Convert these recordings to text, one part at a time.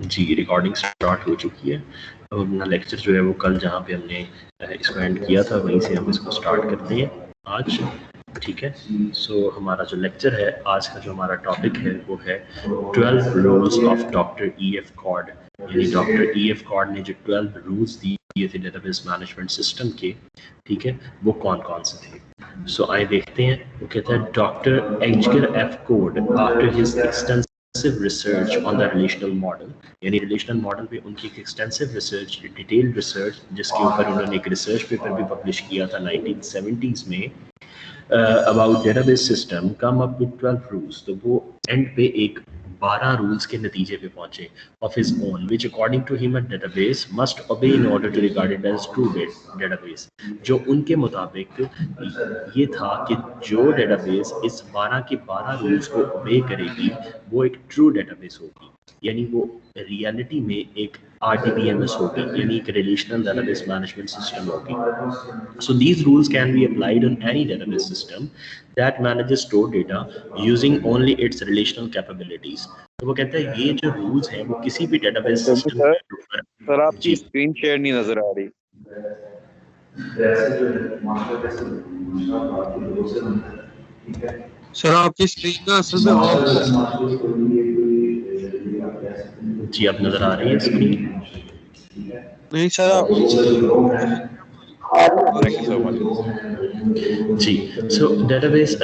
जी, recording start हो चुकी है। अब अपना लेक्चर जो है वो कल जहाँ पे हमने इसको एंड किया था वहीं से हम इसको स्टार्ट करते हैं आज, ठीक है। सो हमारा जो लेक्चर है आज का, जो हमारा टॉपिक है वो है 12 rules of doctor E.F. Codd. यानी डॉक्टर E.F. कॉर्ड ने जो 12 रूल्स दिए थे डेटाबेस मैनेजमेंट सिस्टम के, ठीक है, वो कौन कौन से थे। सो आइए देखते हैं। वो कहता है doctor Edgar F Codd after his extensive research on the relational model, यानी रिलेशनल मॉडल पे उनकी एक एक्सटेंसिव रिसर्च, डिटेल्ड रिसर्च, जिसके ऊपर उन्होंने एक रिसर्च पेपर भी पब्लिश किया था 1970s में about database system, come up with 12 rules. तो वो एंड पे एक 12 रूल्स के नतीजे पे पहुंचे of his own, which according to him a database must obey in order to regard it as true database. जो उनके मुताबिक ये था कि जो डेटाबेस इस 12 के 12 रूल्स को ओबे करेगी वो एक ट्रू डेटाबेस होगी, यानी वो रियलिटी में एक RDBMS होगी, यानी एक रिलेशनल डेटाबेस मैनेजमेंट सिस्टम होगी। So these rules can be applied on any database system that manages stored data using only its relational capabilities. तो वो कहता है ये जो रूल्स हैं वो किसी भी डेटाबेस सिस्टम के ऊपर। सर आपकी स्क्रीन शेयर नहीं नजर आ रही। सर आपकी स्क्रीन ना असल में ऑफ है। जी अब नजर आ रही है स्क्रीन? नहीं सर आप जी। So database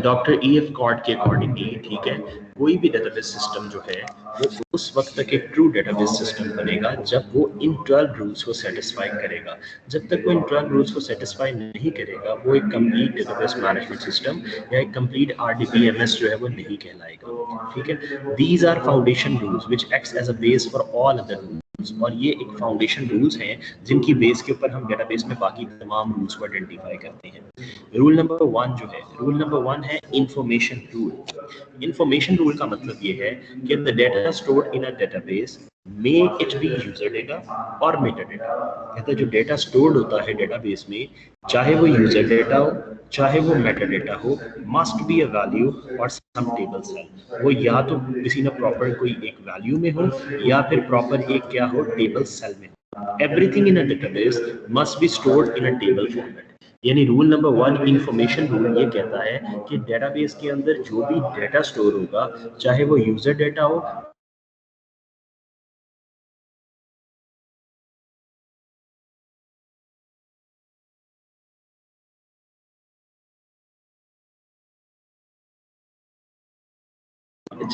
doctor E.F. Codd के अकॉर्डिंगली, ठीक है, कोई भी डेटाबेस सिस्टम जो है वो उस वक्त तक एक ट्रू डेटाबेस सिस्टम बनेगा जब वो इन 12 रूल्स को सेटिस्फाई करेगा। जब तक वो इन 12 रूल्स को सेटिस्फाई नहीं करेगा वो एक कंप्लीट डेटाबेस मैनेजमेंट सिस्टम या एक कंप्लीट RDBMS जो है वो नहीं कहलाएगा, ठीक है। These are foundation rules which acts as a base for all other rules, और ये एक फाउंडेशन रूल्स हैं जिनकी बेस के ऊपर हम डेटाबेस में बाकी तमाम रूल्स को आइडेंटिफाई करते हैं। रूल नंबर 1 जो है, रूल नंबर 1 है इंफॉर्मेशन रूल। इंफॉर्मेशन रूल का मतलब ये है कि the data stored in a database may it be user data और मेटा डेटा। कहता है जो डेटा स्टोर्ड होता है डेटाबेस में, चाहे वो यूजर डेटा हो चाहे वो मेटा डेटा हो, मस्ट बी अ वैल्यू और सम टेबल सेल। वो या तो किसी ना प्रॉपर कोई एक वैल्यू में हो या फिर प्रॉपर एक क्या हो, टेबल सेल में। Everything in a database must be stored in a table format. यानी रूल नंबर 1 इंफॉर्मेशन रूल ये कहता है कि डेटाबेस के अंदर जो भी डेटा स्टोर होगा, चाहे वो यूजर डेटा हो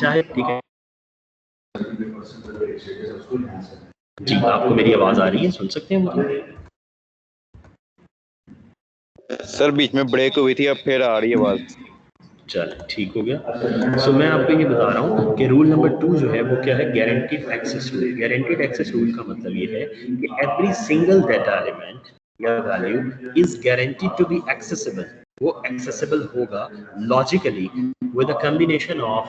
चाहे, ठीक है। जी आपको मेरी आवाज आ रही है, सुन सकते हैं मुझे? सर बीच में ब्रेक हुई थी, अब फिर आ रही है आवाज। चल ठीक हो गया। सो मैं आपको ये बता रहा हूँ कि रूल नंबर 2 जो है वो क्या है, guaranteed access rule. Guaranteed access rule का मतलब ये है कि एवरी सिंगल डाटा एलिमेंट या value is guaranteed to be accessible. वो एक्सेसिबल होगा logically with a combination of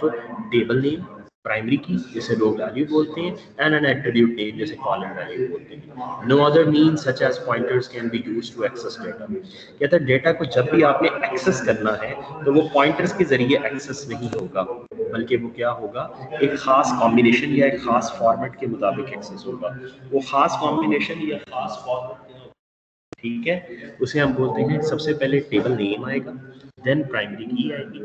table name, primary key जिसे रो वैल्यू बोलते हैं, एंड एन एट्रीब्यूट नेम जिसे कॉलम वैल्यू बोलते हैं। No other mean such as pointers can be used to access data. कहता है डेटा को जब भी आपने एक्सेस करना है तो वो पॉइंटर्स के जरिए एक्सेस नहीं होगा, बल्कि वो क्या होगा, एक खास कॉम्बिनेशन या एक खास फॉर्मेट के मुताबिक एक्सेस होगा। वो खास कॉम्बिनेशन या खास फॉर्मेट, ठीक है, उसे हम बोलते हैं, सबसे पहले टेबल नेम आएगा, देन प्राइमरी की आएगी,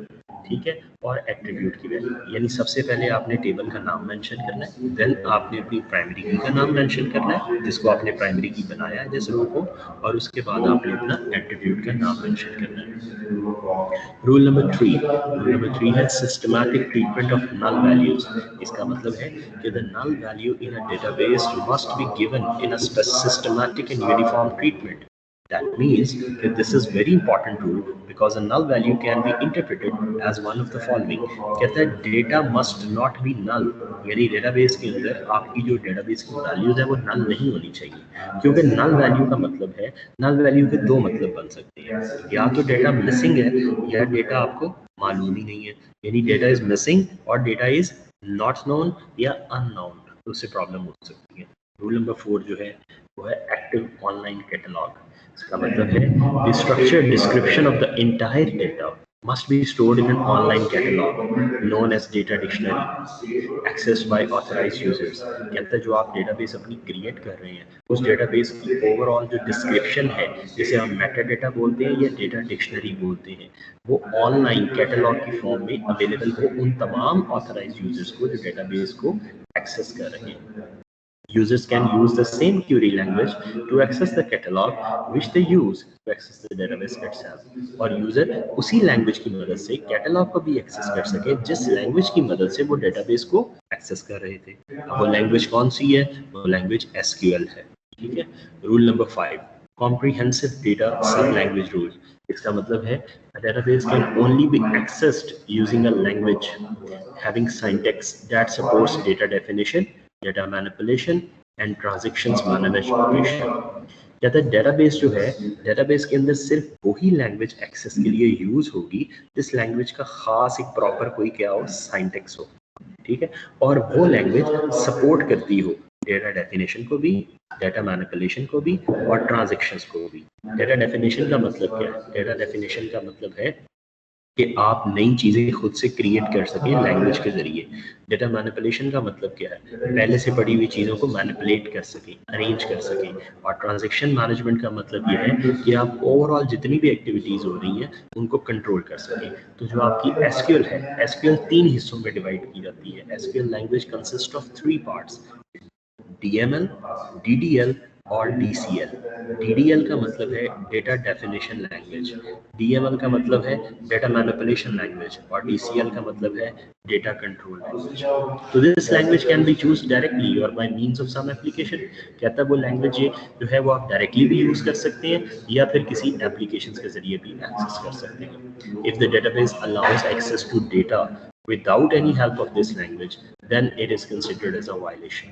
ठीक है, और एट्रीब्यूट की वैल्यू। यानी सबसे पहले आपने टेबल का नाम मेंशन करना है, देन आपने अपनी प्राइमरी की का नाम मेंशन करना है जिसको आपने प्राइमरी की बनाया है जिस रो को, और उसके बाद आपने अपना एट्रीब्यूट का नाम मेंशन करना है। रूल नंबर 3 है systematic treatment of null values. इसका मतलब है कि the null value in a database must be given in a systematic and uniform treatment. That means that this is very important rule because a null value can be interpreted as one of the following. कहता है data must not be null, यानी database के अंदर आपकी जो database की values है वो नल नहीं होनी चाहिए। क्योंकि नल वैल्यू का मतलब है, नल वैल्यू के दो मतलब बन सकते हैं, या तो डेटा मिसिंग है या डेटा आपको मालूम ही नहीं है, यानी डेटा इज मिसिंग और डेटा इज नॉट नोन या अननोन, तो उससे प्रॉब्लम हो सकती है। रूल नंबर 4 जो है वो है एक्टिव ऑनलाइन कैटलॉग। इसका मतलब है the structured description of the entire data must be stored in an online catalog known as data dictionary accessed by authorized users। कहता है जो आप डेटाबेस अपनी क्रिएट कर रहे हैं उस डेटाबेस की ओवरऑल जो डिस्क्रिप्शन है जिसे हम मेटा डेटा बोलते हैं या डेटा डिक्शनरी बोलते हैं वो ऑनलाइन कैटलॉग की फॉर्म में अवेलेबल हो उन तमाम ऑथराइज्ड यूजर्स को जो डेटाबेस को एक्सेस कर रहे हैं। Users can use the same query language to access the catalog which they use to access the database itself। और यूजर उसी लैंग्वेज की मदद से कैटलॉग को भी एक्सेस कर सके जिस लैंग्वेज की मदद से वो डेटाबेस को एक्सेस कर रहे थे। अब वो लैंग्वेज कौन सी है? वो लैंग्वेज SQL है। ठीक है। Rule number 5, comprehensive data sub-language rule। इसका मतलब है a database can only be accessed using a language having syntax that supports data definition, data manipulation and transactions manipulation। कहता है डेटाबेस जो है डेटाबेस के अंदर सिर्फ वही लैंग्वेज एक्सेस के लिए यूज होगी जिस लैंग्वेज का खास एक प्रॉपर कोई क्या हो सिंटैक्स हो। ठीक है। और वो लैंग्वेज सपोर्ट करती हो डेटा डेफिनेशन को भी, डेटा मैनिपुलेशन को भी और ट्रांजैक्शंस को भी। डेटा डेफिनेशन का मतलब क्या है? डेटा डेफिनेशन का मतलब है कि आप नई चीजें खुद से क्रिएट कर सकें लैंग्वेज के जरिए। डेटा मैनिपुलेशन का मतलब क्या है? पहले से पड़ी हुई चीज़ों को मैनिपुलेट कर सकें, अरेंज कर सकें। और ट्रांजैक्शन मैनेजमेंट का मतलब ये है कि आप ओवरऑल जितनी भी एक्टिविटीज़ हो रही हैं उनको कंट्रोल कर सकें। तो जो आपकी एसक्यूएल है, एसक्यूएल 3 हिस्सों में डिवाइड की जाती है। SQL language consist of 3 parts, DML, DDL और DCL। DDL का मतलब है डेटा डेफिनेशन लैंग्वेज, DML का मतलब है डेटा मैनिपुलेशन लैंग्वेज और DCL का मतलब है डेटा कंट्रोल लैंग्वेज। तो this language can be used directly और by means of some application. कहता है वो लैंग्वेज जो है वो आप डायरेक्टली भी यूज कर सकते हैं या फिर किसी एप्लीकेशन के जरिए भी एक्सेस कर सकते हैं। If the database allows access to data without any help of this language then it is considered as a violation।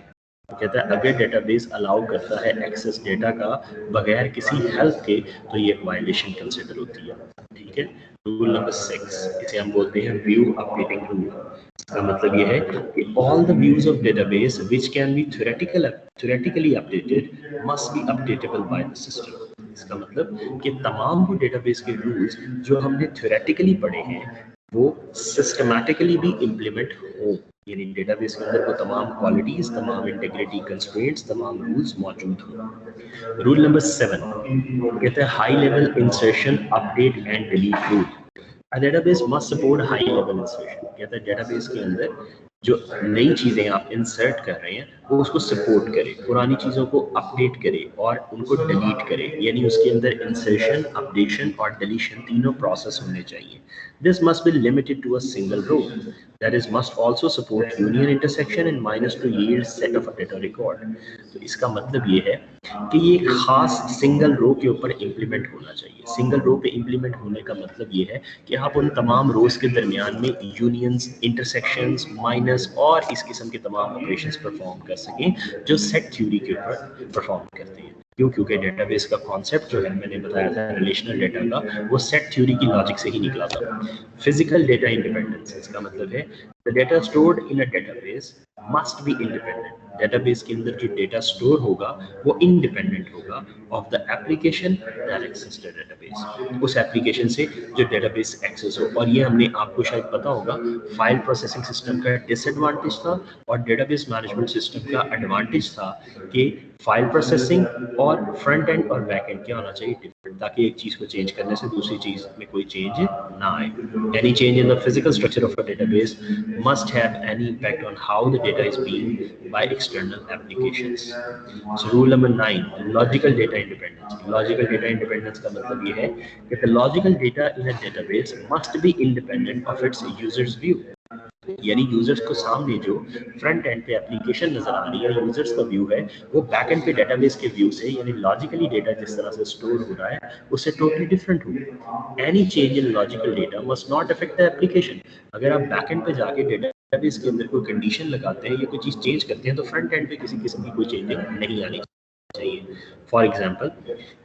कहता है अगर डेटाबेस अलाउ करता है एक्सेस डेटा का बगैर किसी हेल्प के तो ये वायलेशन कंसिडर होती है। ठीक है। रूल नंबर 6, इसे हम बोलते हैं व्यू अपडेटिंग रूल। इसका मतलब ये है कि all the views of database which can be theoretically updated must be updatable by the system. इसका मतलब कि तमाम वो डेटाबेस के रूल्स जो हमने थ्योरेटिकली पढ़े हैं वो सिस्टमैटिकली भी इम्प्लीमेंट हो, यानी डेटाबेस के अंदर वो तमाम क्वालिटीज, तमाम इंटीग्रिटी कंस्ट्रेंट्स, तमाम रूल्स मौजूद हों। रूल नंबर 7 कहते हैं high level insertion, update and delete rule. A database must support high level insertion। कहता है डेटाबेस के अंदर जो नई चीज़ें आप इंसर्ट कर रहे हैं वो उसको सपोर्ट करे, पुरानी चीज़ों को अपडेट करे और उनको डिलीट करे, यानी उसके अंदर इंसर्शन, अपडेशन और डिलीशन तीनों प्रोसेस होने चाहिए। This must be limited to a single row, that is must also support union intersection and minus to yield set of a data record. तो इसका मतलब ये है कि ये एक खास सिंगल रो के ऊपर इम्प्लीमेंट होना चाहिए। सिंगल रो पे इम्प्लीमेंट होने का मतलब ये है कि आप उन तमाम रोज के दरमियान में यूनियंस, इंटरसेक्शंस, माइनस और इस किस्म के तमाम ऑपरेशंस परफॉर्म कर सकें जो सेट थ्योरी के ऊपर परफॉर्म करते हैं। क्यों? क्योंकि डेटाबेस का कॉन्सेप्ट जो है मैंने बताया था रिलेशनल डेटा का, वो सेट थ्योरी की लॉजिक से ही निकला था। फिजिकल डेटा इंडिपेंडेंस, इसका मतलब है the data stored in a database must be independent. Database के अंदर जो डेटा स्टोर होगा वो इंडिपेंडेंट होगा of the application that access the database, उस एप्लीकेशन से जो डेटाबेस एक्सेस हो। और ये हमने आपको शायद पता होगा फाइल प्रोसेसिंग सिस्टम का डिसएडवांटेज था और डेटाबेस मैनेजमेंट सिस्टम का एडवांटेज था कि फाइल प्रोसेसिंग और फ्रंट एंड और बैक एंड क्या होना चाहिए डिफरेंट, ताकि एक चीज़ को चेंज करने से दूसरी चीज़ में कोई चेंज ना आए। Any change in the physical structure of a database must have any impact on how the data is being by external applications। So rule number 9, logical data independence। Logical data independence का मतलब ये है कि the logical data in a database must be independent of its user's view। यानी users को सामने जो front end पे एप्लीकेशन नजर आ रही है, यूजर्स का व्यू है, वो बैक एंड पे डेटाबेस के व्यू से, यानी लॉजिकली डेटा जिस तरह से स्टोर हो रहा है उससे टोटली डिफरेंट हो। Any change in logical data must not affect the application. अगर आप बैक एंड पे जाके डेटाबेस के अंदर कोई कंडीशन लगाते हैं या कोई चीज चेंज करते हैं तो फ्रंट एंड पे किसी किस्म की कोई चेंजिंग नहीं आनी चाहिए। For example,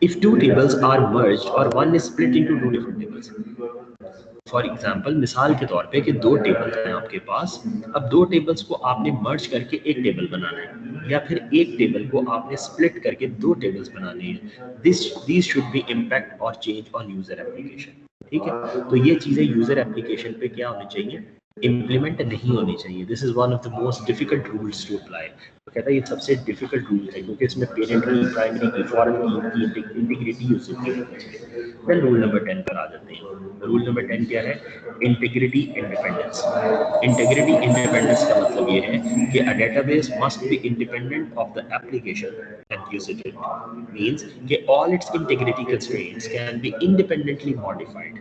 if two tables are merged और one is split into two different tables. For example, मिसाल के तौर पे कि दो टेबल्स हैं आपके पास, अब दो टेबल्स को आपने मर्ज करके एक टेबल बनाना है या फिर एक टेबल को आपने स्प्लिट करके दो टेबल्स बनाने हैं। दिस शुड बी इम्पैक्ट और चेंज ऑन यूजर एप्लीकेशन। ठीक है। तो ये चीज़ें यूज़र एप्लीकेशन पे क्या होनी चाहिए, इम्प्लीमेंट नहीं होनी चाहिए। This is one of the most difficult rules to apply. तो कहता है ये सबसे डिफिकल्ट रूल है क्योंकि इसमें पेरेंट की, प्राइमरी की, फॉरेन की इंटीग्रिटी यूज़र की होनी चाहिए। फिर रूल नंबर 10 पर आ जाते हैं। रूल नंबर 10 क्या है, इंटीग्रिटी इंडिपेंडेंस। इंटीग्रिटी इंडिपेंडेंस का मतलब ये है कि अ database must be independent of the application and usage it means कि all its integrity constraints can be independently modified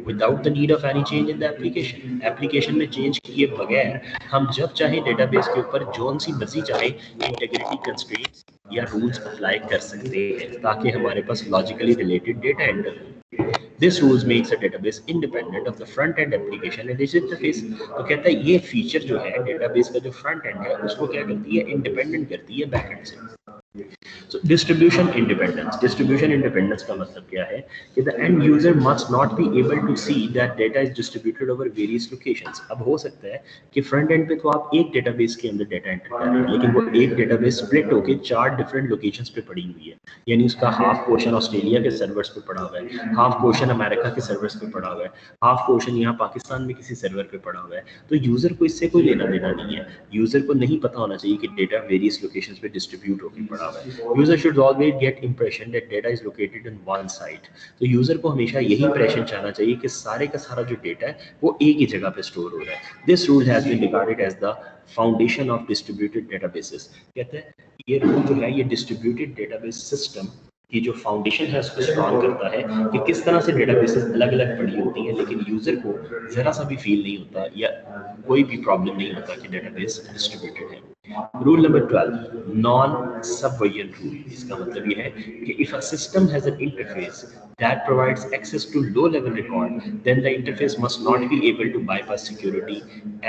without the need of any change in the application. Application में change किए बगैर हम जब चाहे डेटाबेस के ऊपर zone सी मर्जी चाहे इंटीग्रिटी कंस्ट्रेंट्स या रूल्स अप्लाई कर सकते हैं ताकि हमारे पास लॉजिकली रिलेटेड डेटा एंटर हो। This rules makes a database independent of the front-end application and its interface। तो कहता है ये फीचर जो है डेटाबेस का जो फ्रंट एंड है उसको क्या करती है, इंडिपेंडेंट करती है बैक एंड से। So distribution independence का मतलब क्या है कि the end user must not be able to see that data is distributed over various locations। अब हो सकता है कि फ्रंट एंड पे तो आप एक डेटाबेस के अंदर डेटा एंटर कर रहे हैं लेकिन वो एक डेटाबेस स्प्लिट होके 4 डिफरेंट लोकेशंस पे पड़ी हुई है, यानी उसका हाफ पोर्शन ऑस्ट्रेलिया के सर्वर्स पे पड़ा हुआ है, हाफ पोर्शन अमेरिका के सर्वर्स पे पड़ा हुआ है, हाफ पोर्शन यहाँ पाकिस्तान में किसी सर्वर पे पड़ा हुआ है। तो यूजर को इससे कोई लेना देना नहीं है। यूजर को नहीं पता होना चाहिए कि डेटा वेरियस लोकेशंस पे डिस्ट्रीब्यूट होकर पड़ा हुआ है। User should always get impression that data is located in one site. तो यूजर को हमेशा यही इंप्रेशन चाहना चाहिए कि सारे का सारा जो डेटा है वो एक ही जगह पे स्टोर हो रहा है। This rule has been regarded as the foundation of distributed databases. कहते हैं ये रूल जो है ये डिस्ट्रीब्यूटेड डेटाबेस सिस्टम की जो फाउंडेशन है उसको स्ट्रॉन्ग करता है कि किस तरह से डेटाबेसेस अलग अलग पड़ी होती हैं लेकिन यूजर को जरा सा भी फील नहीं होता या कोई भी प्रॉब्लम नहीं होता कि डेटाबेस डिस्ट्रीब्यूटेड है। Rule number 12 non subvariant rule. इसका मतलब ये है कि if a system has an interface that provides access to low level record then the interface must not be able to bypass security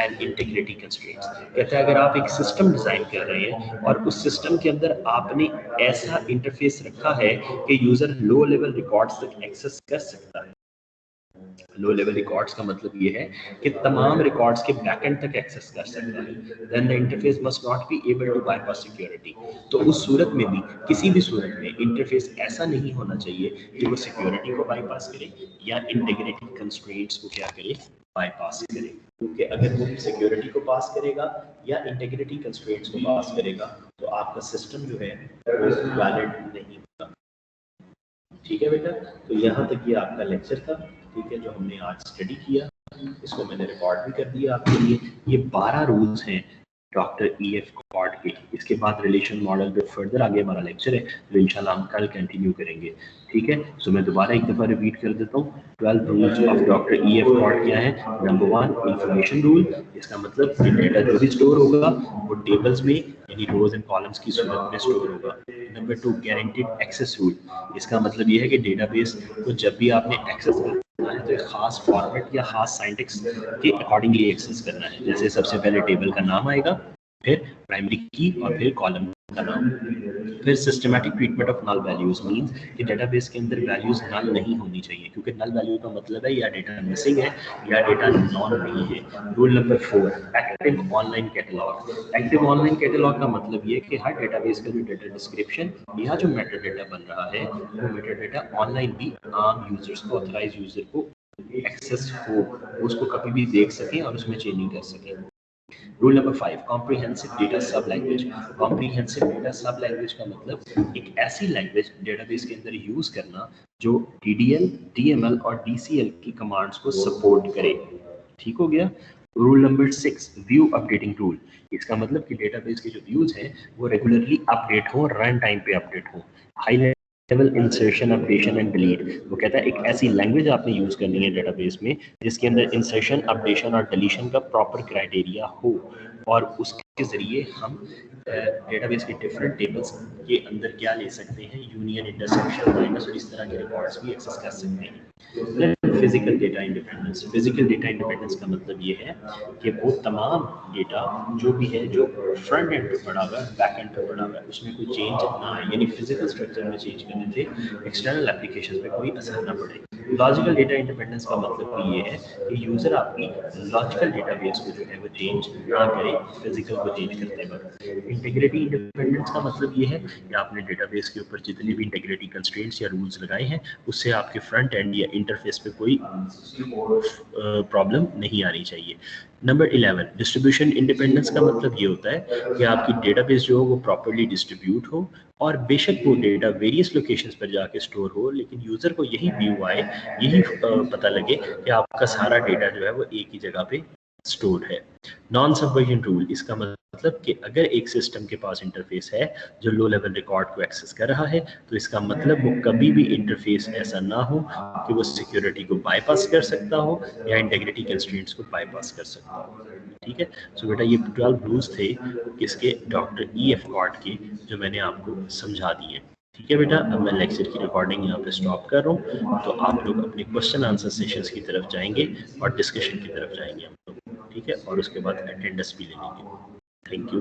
and integrity constraints। कहता है अगर आप एक सिस्टम डिजाइन कर रहे हैं और उस सिस्टम के अंदर आपने ऐसा इंटरफेस रखा है कि यूजर लो लेवल रिकॉर्ड्स तक एक्सेस कर सकता है। लो लेवल रिकॉर्ड्स का मतलब ये है कि तमाम रिकॉर्ड्स के बैकएंड तक एक्सेस कर सकता है। Then the interface must not be able to bypass security. तो उस सूरत में भी किसी भी सूरत में इंटरफेस ऐसा नहीं होना चाहिए कि वो सिक्योरिटी को बाईपास करे या इंटीग्रिटी कंस्ट्रेंट्स को क्या करे, बाईपास करे। क्योंकि अगर वो सिक्योरिटी को पास करेगा या इंटीग्रिटी कंस्ट्रेंट्स को पास करेगा तो आपका सिस्टम जो है वो वैलिड नहीं होगा। ठीक है बेटा, तो यहाँ तक ये आपका लेक्चर था, ठीक है, जो हमने आज स्टडी किया। इसको मैंने रिकॉर्ड भी कर दिया आपके लिए। ये 12 रूल्स हैं डॉक्टर EF कॉर्ड के। इसके बाद रिलेशन मॉडल पे फर्दर आगे हमारा लेक्चर है तो इंशाल्लाह हम कल कंटिन्यू करेंगे। ठीक है, सो मैं दोबारा एक दफ़ा रिपीट कर देता हूँ। 12 rules of doctor EF Codd क्या है। Number 1 information rule. इसका मतलब कि डेटा जो भी स्टोर होगा वो टेबल्स में यानी रोज एंड कॉलम्स की सूरत में स्टोर होगा। Number 2 guaranteed access rule. इसका मतलब ये है कि डेटाबेस को जब भी आपने एक्सेस करना है तो एक खास फॉर्मेट या खास सिंटैक्स के अकॉर्डिंगली एक्सेस करना है। जैसे सबसे पहले टेबल का नाम आएगा, फिर प्राइमरी की और फिर कॉलम का नाम। फिर systematic treatment of null values means कि डेटाबेस के अंदर वैल्यूज नल नहीं होनी चाहिए क्योंकि नल वैल्यू का मतलब है या डेटा मिसिंग है या डेटा नॉन नहीं है। Rule number 4 active online catalogue. Active online catalogue का मतलब ये कि हर डेटाबेस का जो डेटा डिस्क्रिप्शन या जो मेटा डेटा बन रहा है वो मेटा डेटा ऑनलाइन भी आम यूजर्स को, ऑथराइज यूजर को एक्सेस हो, उसको कभी भी देख सकें और उसमें चेंजिंग कर सकें। रूल नंबर 5 कॉम्प्रिहेंसिव डेटा सब लैंग्वेज। कॉम्प्रिहेंसिव डेटा सब लैंग्वेज का मतलब एक ऐसी लैंग्वेज डेटाबेस के अंदर यूज करना जो DDL, DML और DCL की कमांड्स को सपोर्ट करे। ठीक हो गया। Rule number 6 view updating tool. इसका मतलब कि डेटाबेस के जो व्यूज हैं वो रेगुलरली अपडेट हो, रन टाइम पे अपडेट हो। High level insertion, updation and delete. वो कहता है एक ऐसी लैंग्वेज आपने यूज करनी है डेटाबेस में जिसके अंदर इंसर्शन, अपडेशन और डिलीशन का प्रॉपर क्राइटेरिया हो और उसके जरिए हम डेटाबेस के डिफरेंट टेबल्स के अंदर क्या ले सकते हैं, यूनियन, इंटरसेक्शन, माइनस और इस तरह के रिकॉर्ड्स भी एक्सेस कर सकते हैं। Physical data independence. Physical data independence का मतलब ये है कि वो तमाम डेटा जो भी है जो फ्रंट एंड पे पड़ा हुआ है, बैक एंड पे पड़ा हुआ है, उसमें कोई चेंज ना आए, यानी फिजिकल स्ट्रक्चर में चेंज करने से एक्सटर्नल एप्लीकेशन पे कोई असर ना पड़े। लॉजिकल डेटा इंडिपेंडेंस का मतलब भी ये है कि यूजर आपकी लॉजिकल डेटाबेस को जो है वो चेंज ना करे फिजिकल को चेंज करते वक्त। इंटीग्रिटी इंडिपेंडेंस का मतलब ये है कि आपने डेटाबेस के ऊपर जितने भी इंटीग्रिटी कंस्ट्रेंट्स या रूल्स लगाए हैं उससे आपके फ्रंट एंड या इंटरफेस पे कोई प्रॉब्लम नहीं आनी चाहिए। नंबर 11 डिस्ट्रीब्यूशन इंडिपेंडेंस का मतलब ये होता है कि आपकी डेटाबेस जो हो वो प्रॉपर्ली डिस्ट्रीब्यूट हो और बेशक वो डेटा वेरियस लोकेशंस पर जाके स्टोर हो, लेकिन यूजर को यही व्यू आए, यही पता लगे कि आपका सारा डेटा जो है वो एक ही जगह पे स्टोर्ड है। नॉन सबवर्जन रूल, इसका मतलब कि अगर एक सिस्टम के पास इंटरफेस है जो लो लेवल रिकॉर्ड को एक्सेस कर रहा है तो इसका मतलब वो कभी भी इंटरफेस ऐसा ना हो कि वो सिक्योरिटी को बाईपास कर सकता हो या इंटीग्रिटी कंस्ट्रेंट्स को बाईपास कर सकता हो। ठीक है, सो बेटा ये 12 रूल्स थे किसके, डॉक्टर E.F. कॉर्ड के, जो मैंने आपको समझा दिए। ठीक है बेटा, अब मैं लेक्चर की रिकॉर्डिंग यहाँ पे स्टॉप कर रहा हूँ, तो आप लोग अपने क्वेश्चन आंसर सेशंस की तरफ जाएंगे और डिस्कशन की तरफ जाएंगे हम लोग। ठीक है, और उसके बाद अटेंडेंस भी ले लेंगे। Thank you.